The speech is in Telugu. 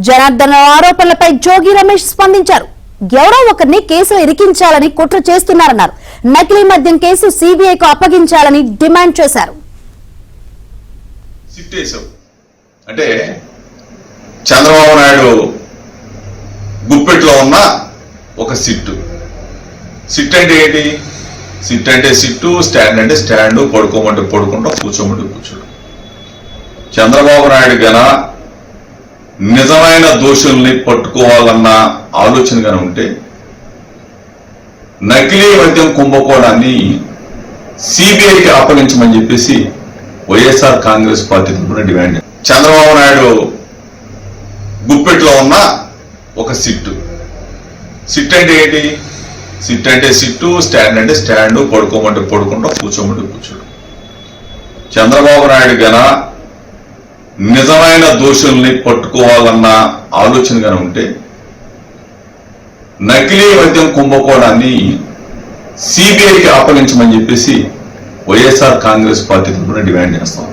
జనార్దన్ ఆరోపణలపై జోగి రమేష్ స్పందించారు. ఎవరో ఒకరిని కేసులో ఇరికించాలని కుట్ర చేస్తున్నారన్నారు. నకిలీ మద్యం కేసు సిబిఐకు అప్పగించాలని డిమాండ్ చేశారు. అంటే చంద్రబాబు నాయుడు గుప్పెట్లో ఉన్న ఒక సిట్ అంటే ఏంటి? సిట్ అంటే సిట్టు, స్టాండ్ అంటే స్టాండ్, పడుకోమంటే పడుకుంటాం, కూర్చోమంటే కూర్చోడు. చంద్రబాబు నాయుడు గన నిజమైన దోషుల్ని పట్టుకోవాలన్న ఆలోచన గాన ఉంటే నకిలీ మద్యం కుంభకోణాన్ని సిబిఐకి అప్పగించమని చెప్పేసి వైఎస్ఆర్ కాంగ్రెస్ పార్టీ తరఫున డిమాండ్. చంద్రబాబు నాయుడు గుప్పెట్లో ఉన్న ఒక సిట్ అంటే ఏంటి? సిట్ అంటే సిట్టు, స్టాండ్ అంటే స్టాండ్, పడుకోమంటే పడుకుంటాం, కూర్చోమంటే కూర్చోడు. చంద్రబాబు నాయుడు గన నిజమైన దోషుల్ని పట్టుకోవాలన్న ఆలోచన గాన ఉంటే నకిలీ మద్యం కుంభకోణాన్ని సిబిఐకి అప్పగించమని చెప్పేసి వైఎస్ఆర్ కాంగ్రెస్ పార్టీ తరఫున డిమాండ్ చేస్తాం.